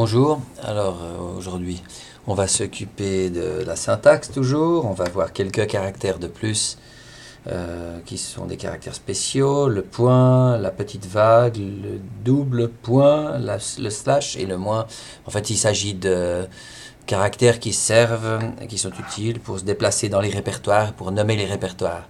Bonjour, alors aujourd'hui on va s'occuper de la syntaxe toujours, on va voir quelques caractères de plus qui sont des caractères spéciaux, le point, la petite vague, le double point, le slash et le moins. En fait il s'agit de caractères qui servent, qui sont utiles pour se déplacer dans les répertoires, pour nommer les répertoires.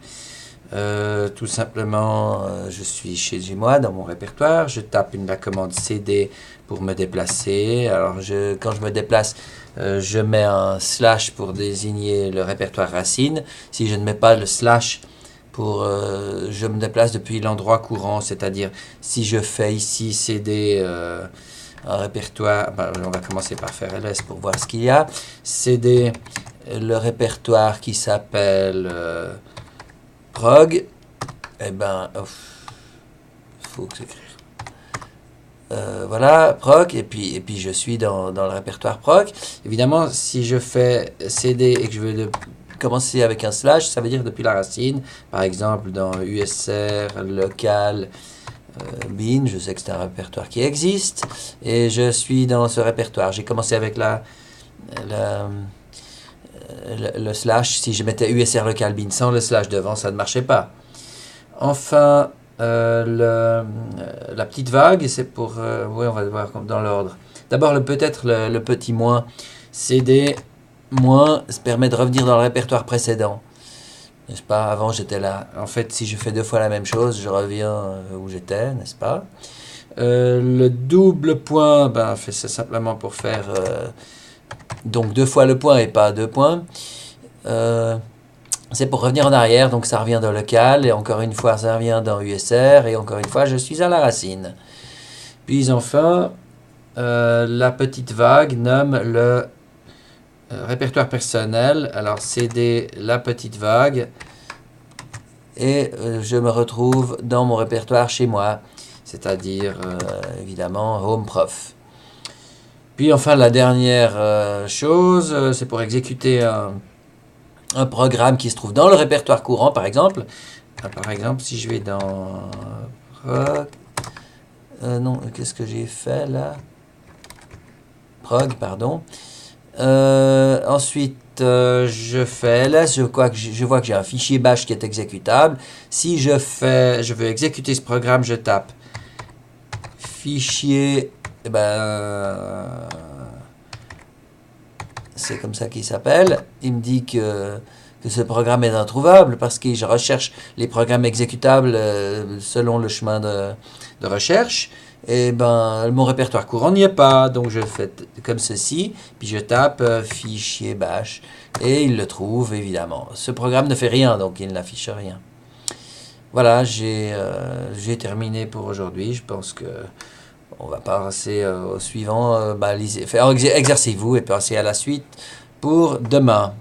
Tout simplement, je suis chez moi dans mon répertoire, je tape la commande CD pour me déplacer. Alors quand je me déplace, je mets un slash pour désigner le répertoire racine. Si je ne mets pas le slash, je me déplace depuis l'endroit courant, c'est-à-dire si je fais ici CD un répertoire, on va commencer par faire ls pour voir ce qu'il y a. CD le répertoire qui s'appelle prog, eh ben, faut que j'écrive. Voilà, proc, et puis je suis dans le répertoire proc. Évidemment, si je fais CD et que je veux commencer avec un slash, ça veut dire depuis la racine. Par exemple, dans USR, local, bin, je sais que c'est un répertoire qui existe, et je suis dans ce répertoire. J'ai commencé avec le slash. Si je mettais USR local bin sans le slash devant, ça ne marchait pas. Enfin, la petite vague, c'est pour... oui, on va voir dans l'ordre. D'abord, peut-être le petit moins. CD moins se permet de revenir dans le répertoire précédent. N'est-ce pas? Avant, j'étais là. En fait, si je fais deux fois la même chose, je reviens où j'étais, n'est-ce pas? Le double point, c'est simplement pour faire... donc deux fois le point et pas deux points. C'est pour revenir en arrière, donc ça revient dans local, et encore une fois ça revient dans USR, et encore une fois je suis à la racine. Puis enfin, la petite vague nomme le répertoire personnel. Alors CD la petite vague, et je me retrouve dans mon répertoire chez moi, c'est-à-dire évidemment home prof. Puis enfin la dernière chose, c'est pour exécuter un programme qui se trouve dans le répertoire courant, par exemple. Par exemple, si je vais dans prog, non, qu'est-ce que j'ai fait là? Prog, pardon. Ensuite, je fais ls, je vois que j'ai un fichier bash qui est exécutable. Si je veux exécuter ce programme, je tape fichier, c'est comme ça qu'il s'appelle. Il me dit que ce programme est introuvable parce que je recherche les programmes exécutables selon le chemin de recherche. Et mon répertoire courant n'y est pas, donc je fais comme ceci, puis je tape fichier bash, et il le trouve évidemment. Ce programme ne fait rien, donc il n'affiche rien. Voilà, j'ai terminé pour aujourd'hui. Je pense que on va passer au suivant. Exercez-vous et passez à la suite pour demain.